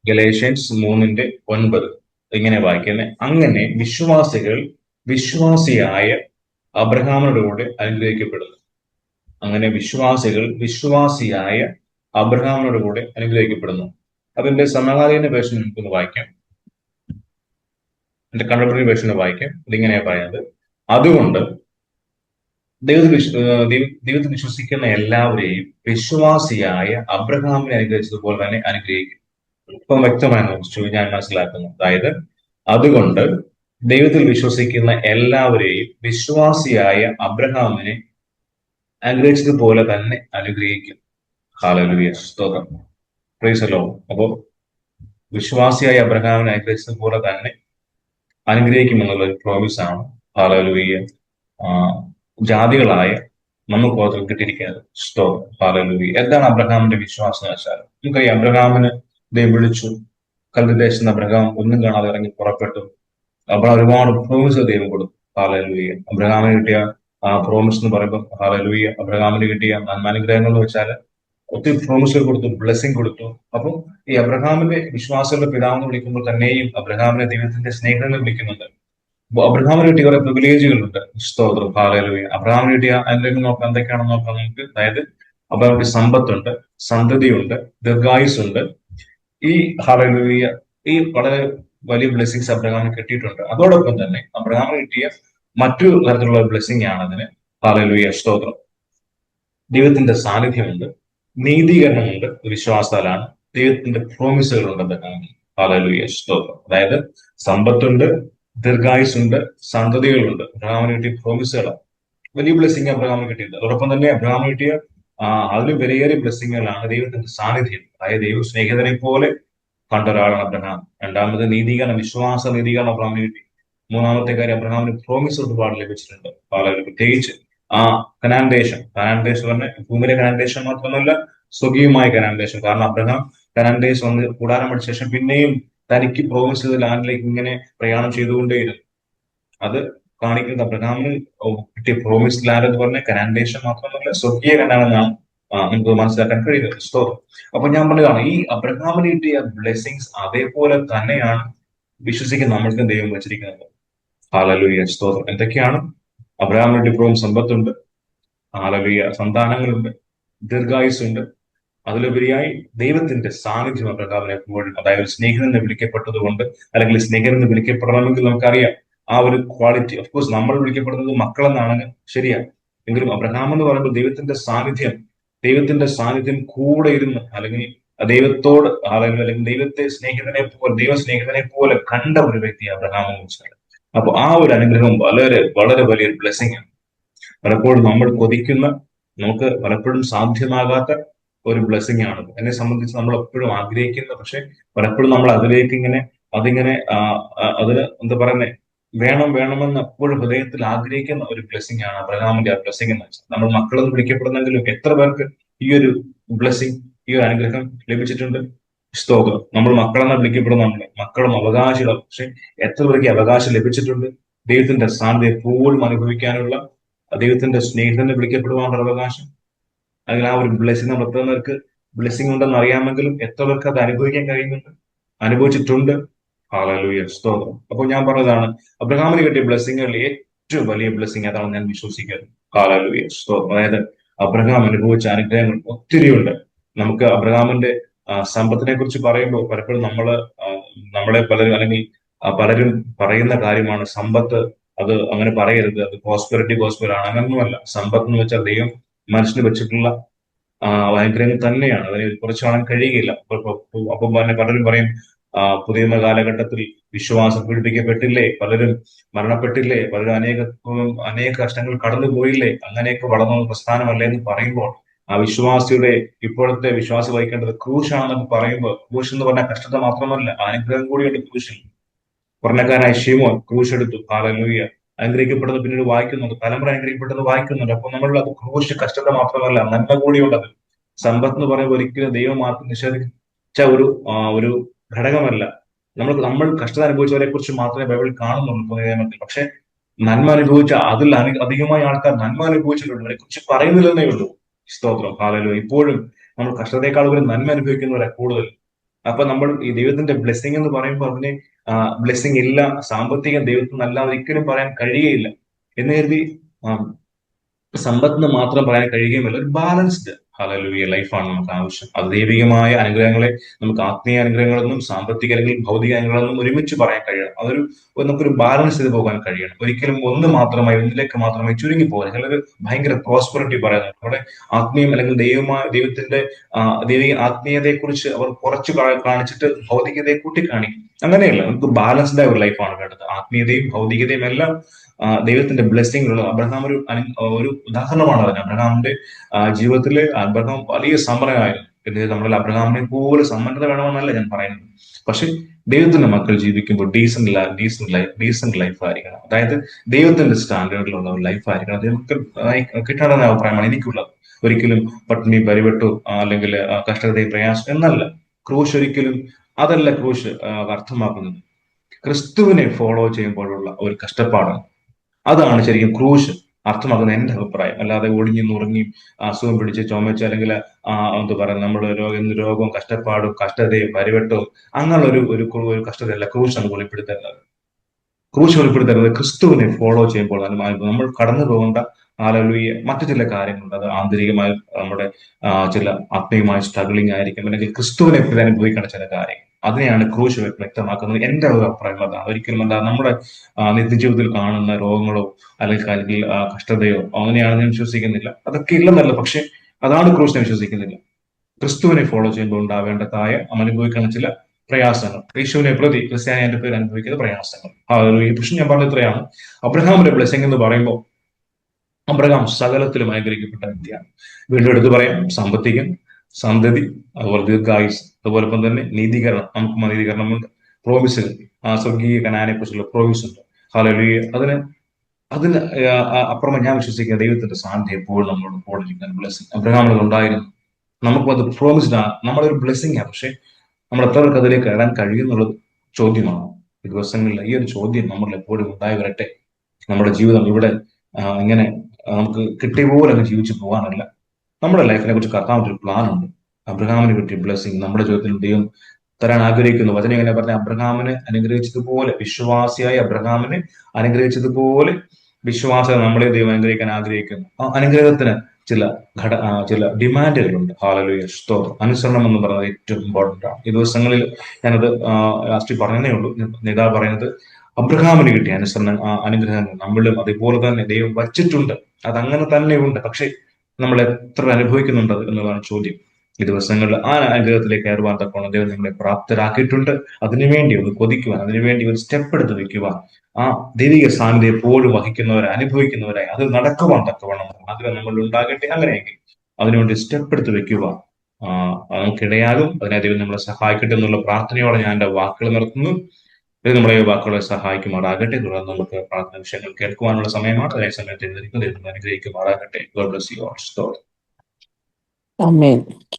Galatians 3:9 ഇങ്ങനെ വായിക്കുന്നത്. അങ്ങനെ വിശ്വാസിയായ അബ്രഹാമിനോടുകൂടെ അനുഗ്രഹിക്കപ്പെടുന്നു. അങ്ങനെ വിശ്വാസിയായ അബ്രഹാമിനോടുകൂടെ അനുഗ്രഹിക്കപ്പെടുന്നു. അതിന്റെ സമകാലീന വേർഷൻ നമുക്കൊന്ന് വായിക്കാം. എന്റെ കണ്ടംപററി വേർഷനിൽ വായിക്കാം. ഇതിങ്ങനെയാ പറയുന്നത്: അതുകൊണ്ട് ദൈവത്തിൽ വിശ്വസിക്കുന്ന എല്ലാവരെയും വിശ്വാസിയായ അബ്രഹാമിനെ അനുഗ്രഹിച്ചതുപോലെ തന്നെ അനുഗ്രഹിക്കും. ഇപ്പം വ്യക്തമായി ഞാൻ മനസ്സിലാക്കുന്നു. അതായത്, അതുകൊണ്ട് ദൈവത്തിൽ വിശ്വസിക്കുന്ന എല്ലാവരെയും വിശ്വാസിയായ അബ്രഹാമിനെ അനുഗ്രഹിച്ചതുപോലെ തന്നെ അനുഗ്രഹിക്കും. ഹല്ലേലൂയ, സ്തോത്രം, പ്രൈസ് ദി ലോർഡ്. അപ്പോ വിശ്വാസിയായ അബ്രഹാമിനെ അനുഗ്രഹിച്ചതുപോലെ തന്നെ അനുഗ്രഹിക്കുമെന്നുള്ള ഒരു പ്രോമിസ് ആണ്. ഹല്ലേലൂയ. ജാതികളായ നമുക്ക് ഓർത്തിൽ കിട്ടിയിരിക്കുന്നത്. സ്തോത്രം, ഹല്ലേലൂയ. എന്താണ് അബ്രഹാമിന്റെ വിശ്വാസം എന്ന് വെച്ചാൽ, നമുക്കറിയാം, അബ്രഹാമിന് ദൈവം വിളിച്ചു. കൽദേശത്ത് അബ്രഹാം ഒന്നും കാണാതെ ഇറങ്ങി പുറപ്പെട്ടു. അബ്രഹാം ഒരുപാട് പ്രോമിസ് ദൈവം കൊടുത്തു. ഹല്ലേലൂയ. അബ്രഹാമിന് കിട്ടിയ ആ പ്രോമിസ് എന്ന് പറയുമ്പോൾ, ഹല്ലേലൂയ, അബ്രഹാമിന് കിട്ടിയ നന്മാനുഗ്രഹങ്ങൾ എന്ന് വെച്ചാൽ ഒത്തിരി പ്രോമിസുകൾ കൊടുത്തു, ബ്ലെസ്സിങ് കൊടുത്തു. അപ്പം ഈ അബ്രഹാമിന്റെ വിശ്വാസങ്ങളുടെ പിതാവെന്ന് വിളിക്കുമ്പോൾ തന്നെയും അബ്രഹാമിനെ ദൈവത്തിന്റെ സ്നേഹിതനെ വിളിക്കുന്നുണ്ട്. അബ്രഹാമിന് കിട്ടിയ കുറെ പ്രിവിലേജുകളുണ്ട്. സ്തോത്രം, ഹല്ലേലൂയ. അബ്രഹാമിന് കിട്ടിയ അനുഗ്രഹങ്ങൾ നോക്കാം, എന്തൊക്കെയാണെന്ന് നോക്കാം നമുക്ക്. അതായത്, അബ്രഹാമിന്റെ സമ്പത്തുണ്ട്, സന്തതിയുണ്ട്, ദീർഘായുസുണ്ട്. ഈ ഹല്ലേലൂയ, ഈ വളരെ വലിയ ബ്ലെസ്സിങ്സ് അബ്രഹാമിന് കിട്ടിയിട്ടുണ്ട്. അതോടൊപ്പം തന്നെ അബ്രഹാമിന് കിട്ടിയ മറ്റൊരു തരത്തിലുള്ള ബ്ലെസ്സിങ് ആണ് അതിന്. ഹല്ലേലൂയ, സ്തോത്രം. ദൈവത്തിന്റെ സാന്നിധ്യമുണ്ട്, നീതീകരണമുണ്ട്. വിശ്വാസത്താലാണ്. ദൈവത്തിന്റെ പ്രോമിസുകളുണ്ട് അബ്രഹാമിന്. ഹല്ലേലൂയ, സ്തോത്രം. അതായത്, സമ്പത്തുണ്ട്, ദീർഘായുസുണ്ട്, സന്തതികളുണ്ട്. അബ്രഹാമിന് കിട്ടിയ പ്രോമിസുകളാണ്. വലിയ ബ്ലെസ്സിങ് അബ്രഹാമിന് കിട്ടിയിട്ടുണ്ട്. അതോടൊപ്പം തന്നെ അബ്രഹാമിന് കിട്ടിയ അതിലും വിലയേറിയ ബ്ലെസ്സിങ്ങുകളാണ് ദൈവത്തിന്റെ സാന്നിധ്യം. അതായത്, ദൈവ സ്നേഹിതനെ പോലെ കണ്ട ഒരാളാണ് അബ്രഹാം. രണ്ടാമത് നീതീകരണം, വിശ്വാസ നീതീകരണം അബ്രഹാമിന് കിട്ടി. മൂന്നാമത്തെ കാര്യം, അബ്രഹാമിന് പ്രോമിസ് ഒരുപാട് ലഭിച്ചിട്ടുണ്ട്. വളരെ പ്രത്യേകിച്ച് കനാൻ ദേശം പറഞ്ഞ ഭൂമിയിലെ കനാൻ ദേശം മാത്രമല്ല, സ്വകീയമായ കനാൻ ദേശം. കാരണം അബ്രഹാം കനാൻ ദേശം വന്ന് കൂടാരം പഠിച്ച ശേഷം പിന്നെയും തനിക്ക് പ്രോമിസ് ചെയ്ത ലാൻഡിലേക്ക് ഇങ്ങനെ പ്രയാണം ചെയ്തുകൊണ്ടേയിരുന്നു. അത് കാണിക്കുന്നത് അബ്രഹാമിന് കിട്ടിയ പ്രോമിസ് ലാൻഡ് എന്ന് പറഞ്ഞ കനാൻ ദേശം മാത്രമല്ല, സ്വർഗീയ കനാനെന്നാണ് നമുക്ക് മനസ്സിലാക്കാൻ കഴിയുന്നത്. സ്തോത്രം. അപ്പൊ ഞാൻ പറഞ്ഞതാണ്, ഈ അബ്രഹാമിന് കിട്ടിയ ബ്ലെസ്സിങ്സ് അതേപോലെ തന്നെയാണ് വിശ്വസിക്കുന്ന നമ്മൾക്കും ദൈവം വെച്ചിരിക്കുന്നത്. ഹല്ലേലൂയ, സ്തോത്രം. എന്തൊക്കെയാണ്? അബ്രഹാമിന് കിട്ടിയ സമ്പത്തുണ്ട്, ഹല്ലേലൂയ, സന്താനങ്ങളുണ്ട്, ദീർഘായുസുണ്ട്. അതിലുപരിയായി ദൈവത്തിന്റെ സാന്നിധ്യം അബ്രഹാമിനെ എപ്പോഴും, അതായത് സ്നേഹിതനെ വിളിക്കപ്പെട്ടത് കൊണ്ട്, അല്ലെങ്കിൽ സ്നേഹിതനെ വിളിക്കപ്പെടണമെങ്കിൽ നമുക്കറിയാം ആ ഒരു ക്വാളിറ്റി. ഓഫ്കോഴ്സ് നമ്മൾ വിളിക്കപ്പെടുന്നത് മക്കളെന്നാണ്, ശരിയാണ്. എങ്കിലും അബ്രഹാം എന്ന് പറയുമ്പോൾ ദൈവത്തിന്റെ സാന്നിധ്യം കൂടെ ഇരുന്ന്, അല്ലെങ്കിൽ ദൈവത്തോട് അല്ലെങ്കിൽ ദൈവ സ്നേഹിതനെ പോലെ കണ്ട ഒരു വ്യക്തി അബ്രഹാം എന്ന് വെച്ചാൽ. അപ്പൊ ആ ഒരു അനുഗ്രഹം വളരെ വളരെ വലിയൊരു ബ്ലെസ്സിങ് ആണ്. പലപ്പോഴും നമ്മൾ കൊതിക്കുന്ന, നമുക്ക് പലപ്പോഴും സാധ്യമാകാത്ത ഒരു ബ്ലെസ്സിങ് ആണ്. എന്നെ സംബന്ധിച്ച് നമ്മൾ എപ്പോഴും ആഗ്രഹിക്കുന്ന, പക്ഷെ പലപ്പോഴും നമ്മൾ അതിലേക്ക് അതിങ്ങനെ അതിന് എന്താ പറയുന്നത്, വേണമെന്ന് എപ്പോഴും ഹൃദയത്തിൽ ആഗ്രഹിക്കുന്ന ഒരു ബ്ലെസ്സിങ് ആണ് അബ്രഹാമിന്റെ ആ ബ്ലെസ്സിങ് എന്ന് വെച്ചാൽ. നമ്മൾ മക്കളെന്ന് വിളിക്കപ്പെടുന്നെങ്കിലും എത്ര പേർക്ക് ഈ ഒരു ബ്ലെസ്സിങ്, ഈ ഒരു അനുഗ്രഹം ലഭിച്ചിട്ടുണ്ട്? സ്തോത്രം. നമ്മൾ മക്കളെന്ന് വിളിക്കപ്പെടുന്ന മക്കളും അവകാശികളും. പക്ഷെ എത്ര പേർക്ക് അവകാശം ലഭിച്ചിട്ടുണ്ട്? ദൈവത്തിന്റെ സാന്നിധ്യം എപ്പോഴും അനുഭവിക്കാനുള്ള, ദൈവത്തിന്റെ സ്നേഹിതനെ വിളിക്കപ്പെടുവാനുള്ള അവകാശം, അല്ലെങ്കിൽ ആ ഒരു ബ്ലെസ്സിങ് നമ്മൾ എത്ര പേർക്ക് ബ്ലെസ്സിങ് ഉണ്ടെന്ന് അറിയാമെങ്കിലും എത്ര പേർക്ക് അത് അനുഭവിക്കാൻ കഴിയുന്നുണ്ട്, അനുഭവിച്ചിട്ടുണ്ട്? ഹല്ലേലൂയ, സ്തോത്രം. അപ്പോൾ ഞാൻ പറഞ്ഞതാണ്, അബ്രഹാമിന് കിട്ടിയ ബ്ലെസ്സിങ്ങുകളിൽ ഏറ്റവും വലിയ ബ്ലെസ്സിങ് അതാണ് ഞാൻ വിശ്വസിക്കുന്നത്. ഹല്ലേലൂയ, സ്തോത്രം. അതായത്, അബ്രഹാം അനുഭവിച്ച അനുഗ്രഹങ്ങൾ ഒത്തിരിയുണ്ട്. നമുക്ക് അബ്രഹാമിന്റെ സമ്പത്തിനെ കുറിച്ച് പറയുമ്പോൾ പലപ്പോഴും നമ്മളെ പലരും, അല്ലെങ്കിൽ പലരും പറയുന്ന കാര്യമാണ് സമ്പത്ത്. അത് അങ്ങനെ പറയരുത്, അത് ഗോസ്പെൽ ആണ്. അങ്ങനൊന്നുമല്ല. സമ്പത്ത് എന്ന് വെച്ചാൽ ദൈവം മനുഷ്യന് വെച്ചിട്ടുള്ള അനുഗ്രഹങ്ങൾ തന്നെയാണ്. അതിനെ കുറച്ച് കാണാൻ കഴിയുകയില്ല. അപ്പം തന്നെ പലരും പറയും, പുതിയ കാലഘട്ടത്തിൽ വിശ്വാസം പീഡിപ്പിക്കപ്പെട്ടില്ലേ, പലരും മരണപ്പെട്ടില്ലേ, പലരും അനേക കഷ്ടങ്ങൾ കടന്നുപോയില്ലേ, അങ്ങനെയൊക്കെ വളർന്ന പ്രസ്ഥാനമല്ലേ എന്ന് പറയുമ്പോൾ, ആ വിശ്വാസിയുടെ ഇപ്പോഴത്തെ വിശ്വാസി വഹിക്കേണ്ടത് ക്രൂശാണെന്നൊക്കെ പറയുമ്പോൾ, ക്രൂശ് എന്ന് പറഞ്ഞാൽ കഷ്ടത മാത്രമല്ല, അനുഗ്രഹം കൂടിയുണ്ട് ക്രൂശിൽ. വർണ്ണക്കാരനായ ശിമോൻ ക്രൂശ് എടുത്തു. ഹല്ലേലൂയ. അനുഗ്രഹിക്കപ്പെടുന്നത് പിന്നീട് വായിക്കുന്നുണ്ട്, തലമുറ അനുഗ്രഹിക്കപ്പെടുന്നത് വായിക്കുന്നുണ്ട്. അപ്പൊ നമ്മൾ അത് ക്രൂശ് കഷ്ടത മാത്രമല്ല, നന്മ കൂടിയുള്ളത്. സമ്പത്ത് എന്ന് പറയുമ്പോൾ ഒരിക്കലും ദൈവം മാത്രം നിഷേധിച്ച ഒരു ഘടകമല്ല. നമ്മൾ കഷ്ടത അനുഭവിച്ചവരെ കുറിച്ച് മാത്രമേ ബൈബിൾ കാണുന്നുള്ളൂ പുതിയ നിയമത്തിൽ. പക്ഷെ നന്മ അനുഭവിച്ച, അതിൽ അധികമായ ആൾക്കാർ നന്മ അനുഭവിച്ചിട്ടുണ്ട്, അവരെ കുറിച്ച് പറയുന്നില്ലെന്നേ ഉള്ളൂ. സ്തോത്രം, ഹല്ലേലൂയ. ഇപ്പോഴും നമ്മൾ കഷ്ടതയെക്കാൾ ഒരു നന്മ അനുഭവിക്കുന്നവരെ കൂടുതൽ. അപ്പൊ നമ്മൾ ഈ ദൈവത്തിന്റെ ബ്ലെസ്സിങ് എന്ന് പറയുമ്പോൾ അതിന് ബ്ലെസ്സിങ് ഇല്ല, സാമ്പത്തികം ദൈവത്തിൽ നിന്നല്ല ഒരിക്കലും പറയാൻ കഴിയുകയില്ല എന്ന് കരുതി സമ്പത്തിന് മാത്രം പറയാൻ കഴിയുകയുമില്ല. ഒരു ബാലൻസ്ഡ് ഹല്ലേലൂയ ലൈഫാണ് നമുക്ക് ആവശ്യം. അത് ദൈവികമായ അനുഗ്രഹങ്ങളെ നമുക്ക് ആത്മീയ അനുഗ്രഹങ്ങളെന്നും സാമ്പത്തിക അല്ലെങ്കിൽ ഭൗതിക അനുഗ്രഹങ്ങളെന്നും ഒരുമിച്ച് പറയാൻ കഴിയണം. നമുക്കൊരു ബാലൻസ് ചെയ്ത് പോകാൻ കഴിയണം. ഒരിക്കലും ഒന്ന് മാത്രമായി ഒന്നിലേക്ക് മാത്രമായി ചുരുങ്ങി പോകാൻ. ചിലർ ഭയങ്കര പ്രോസ്പെറിറ്റി പറയുന്നത് അവിടെ ആത്മീയം അല്ലെങ്കിൽ ദൈവത്തിന്റെ ദൈവിക ആത്മീയതയെക്കുറിച്ച് അവർ കുറച്ച് കാണിച്ചിട്ട് ഭൗതികതയെ കൂട്ടി കാണിക്കും. അങ്ങനെയല്ല, നമുക്ക് ബാലൻസ്ഡ് ആയ ഒരു ലൈഫാണ് വേണ്ടത്. ആത്മീയതയും ഭൗതികതയും എല്ലാം ദൈവത്തിന്റെ ബ്ലെസ്സിംഗ് ഉള്ളത്. അബ്രഹാം ഒരു ഉദാഹരണമാണ് അതിന്. അബ്രഹാമിന്റെ ജീവിതത്തിൽ അബ്രഹാം വലിയ സമ്പന്നനായിരുന്നു. എന്ന് നമ്മൾ അബ്രഹാമിനെ പോലെ സമ്പന്നത വേണമെന്നല്ല ഞാൻ പറയുന്നത്. പക്ഷെ ദൈവത്തിന്റെ മക്കൾ ജീവിക്കുമ്പോൾ ഡീസന്റ് ലൈഫ് ആയിരിക്കണം. അതായത് ദൈവത്തിന്റെ സ്റ്റാൻഡേർഡിലുള്ള ഒരു ലൈഫ് ആയിരിക്കണം. അത് നമുക്ക് കിട്ടേണ്ടുന്ന അഭിപ്രായമാണ് എനിക്കുള്ളത്. ഒരിക്കലും പട്ടിണി പരിവട്ടു അല്ലെങ്കിൽ കഷ്ടതയും പ്രയാസം എന്നല്ല. ക്രൂശ് ഒരിക്കലും അതല്ല ക്രൂശ് അർത്ഥമാക്കുന്നത്. ക്രിസ്തുവിനെ ഫോളോ ചെയ്യുമ്പോഴുള്ള ഒരു കഷ്ടപ്പാടാണ്. അതാണ് ശരിക്കും ക്രൂശ് അർത്ഥമാക്കുന്ന എന്റെ അഭിപ്രായം. അല്ലാതെ ഒടിഞ്ഞു നുറുങ്ങി അസുഖം പിടിച്ച് ചുമച്ച് അല്ലെങ്കിൽ എന്താ പറയുക നമ്മൾ രോഗവും കഷ്ടപ്പാടും കഷ്ടതയും പരിവട്ടവും അങ്ങനെയുള്ള ഒരു കഷ്ടതയല്ല ക്രൂശ് നമുക്ക് വെളിപ്പെടുത്തുന്നത്. ക്രൂശ് വെളിപ്പെടുത്തുന്നത് ക്രിസ്തുവിനെ ഫോളോ ചെയ്യുമ്പോൾ നമ്മൾ കടന്നു പോകേണ്ട മറ്റു ചില കാര്യങ്ങളുണ്ട്. അത് ആന്തരികമായി നമ്മുടെ ചില ആത്മീയമായ സ്ട്രഗിളിംഗ് ആയിരിക്കും, അല്ലെങ്കിൽ ക്രിസ്തുവിനെ അനുഭവിക്കേണ്ട ചില കാര്യങ്ങൾ. അതിനെയാണ് ക്രൂശ് വ്യക്തമാക്കുന്നത്. എന്റെ ഒരു അഭിപ്രായം അതാണ്. ഒരിക്കലും എന്താ നമ്മുടെ നിത്യജീവിതത്തിൽ കാണുന്ന രോഗങ്ങളോ അല്ലെങ്കിൽ കഷ്ടതയോ അങ്ങനെയാണ് ഞാൻ വിശ്വസിക്കുന്നില്ല. അതൊക്കെ ഇല്ലെന്നല്ല, പക്ഷെ അതാണ് ക്രൂശ് ഞാൻ വിശ്വസിക്കുന്നില്ല. ക്രിസ്തുവിനെ ഫോളോ ചെയ്യുമ്പോൾ ഉണ്ടാവേണ്ടതായ അനുഭവിക്കുന്ന ചില പ്രയാസങ്ങൾ, യേശുവിനെ പ്രതി ക്രിസ്ത്യാനിയുടെ പേര് അനുഭവിക്കുന്ന പ്രയാസങ്ങൾ. പക്ഷെ ഞാൻ പറഞ്ഞ ഇത്രയാണ്, അബ്രഹാമിന്റെ ബ്ലെസ്സിംഗ് എന്ന് പറയുമ്പോൾ അബ്രഹാം സകലത്തിലും അനുഗ്രഹിക്കപ്പെട്ട വ്യക്തിയാണ്. വീണ്ടും എടുത്തു പറയാം, സാമ്പത്തികം, സന്തതി, അതുപോലെ ദീർഘായുസ്, അതുപോലെ തന്നെ നീതീകരണം. നമുക്ക് നീതീകരണമുണ്ട്, പ്രോമിസുകൾ, സ്വർഗീയ കനാനെ കുറിച്ചുള്ള പ്രോമിസ് ഉണ്ട്. ഹല്ലേലൂയ. അതിന് അപ്പുറമെ ഞാൻ വിശ്വസിക്കുന്ന ദൈവത്തിന്റെ സാന്നിധ്യം എപ്പോഴും നമ്മളോട് കൂടെ ഇരിക്കുന്ന ബ്ലെസ്സിംഗ് അബ്രഹാമിൽ ഉണ്ടായിരുന്നു. നമുക്കത് പ്രോമിസ്ഡ് ആണ്, നമ്മളൊരു ബ്ലെസ്സിംഗ് ആണ്. പക്ഷെ നമ്മൾ എത്ര പേർക്ക് അതിലേക്ക് ഇടാൻ കഴിയുന്നുള്ളത് ചോദ്യമാണ്. ഈ ദിവസങ്ങളിൽ ഈ ഒരു ചോദ്യം നമ്മൾ എപ്പോഴും ഉണ്ടായി വരട്ടെ. നമ്മുടെ ജീവിതം ഇവിടെ ഇങ്ങനെ നമുക്ക് കിട്ടിയ പോലെ അങ്ങ് ജീവിച്ചു പോകാനല്ല. നമ്മുടെ ലൈഫിനെ കുറിച്ച് കർത്താവിന്റെ ഒരു പ്ലാൻ ഉണ്ട്. അബ്രഹാമിന് കിട്ടിയ ബ്ലെസ്സിംഗ് നമ്മുടെ ജീവിതത്തിൽ ദൈവം തരാൻ ആഗ്രഹിക്കുന്നു. വചനം എങ്ങനെ പറഞ്ഞ, അബ്രഹാമിനെ അനുഗ്രഹിച്ചതുപോലെ, വിശ്വാസിയായ അബ്രഹാമിനെ അനുഗ്രഹിച്ചതുപോലെ വിശ്വാസം നമ്മളെ ദൈവം അനുഗ്രഹിക്കാൻ ആഗ്രഹിക്കുന്നു. ആ അനുഗ്രഹത്തിന് ചില ഡിമാൻഡുകളുണ്ട്. ഹാലലൂയ, സ്തോത്രം. അനുസരണം എന്ന് പറയുന്നത് ഏറ്റവും ഇമ്പോർട്ടന്റ് ആണ്. ഈ ദിവസങ്ങളിൽ ഞാനത് ലാസ്റ്റ് പറഞ്ഞതേ ഉള്ളൂ. നേതാവ് പറയുന്നത് അബ്രഹാമിന് കിട്ടിയ അനുഗ്രഹങ്ങൾ നമ്മളും അതേപോലെ തന്നെ ദൈവം വച്ചിട്ടുണ്ട്. അതങ്ങനെ തന്നെ ഉണ്ട്. പക്ഷെ നമ്മൾ എത്ര അനുഭവിക്കുന്നുണ്ട് എന്നുള്ളതാണ് ചോദ്യം. ഈ ദിവസങ്ങളിൽ ആ അനുഗ്രഹത്തിലേക്ക് കയറുവാൻ തക്കോണം ദൈവം നമ്മളെ പ്രാപ്തരാക്കിയിട്ടുണ്ട്. അതിനുവേണ്ടി ഒന്ന് കൊതിക്കുവാൻ, അതിനുവേണ്ടി ഒരു സ്റ്റെപ്പ് എടുത്ത് വെക്കുവാൻ, ആ ദൈവിക സാന്നിധ്യം എപ്പോഴും വഹിക്കുന്നവരായി അനുഭവിക്കുന്നവരായി അത് നടക്കുവാൻ തക്കവണ്ണം ആഗ്രഹം നമ്മളിൽ ഉണ്ടാകട്ടെ. അങ്ങനെയെങ്കിൽ അതിനുവേണ്ടി സ്റ്റെപ്പ് എടുത്ത് വെക്കുക നമുക്കിടയാകും. അതിനെ ദൈവം നമ്മളെ സഹായിക്കട്ടെ എന്നുള്ള പ്രാർത്ഥനയോടെ ഞാൻ എന്റെ വാക്കുകൾ നിർത്തുന്നു. ഇത് നമ്മുടെ വാക്കുകളെ സഹായിക്കുമാറാകട്ടെ. തുടർന്ന് നമുക്ക് പ്രാർത്ഥന വിഷയങ്ങൾ കേൾക്കുവാനുള്ള സമയമാണ്. അതേ സമയത്ത് ദൈവം അനുഗ്രഹിക്കുമാറാകട്ടെ. God bless you all. Amen.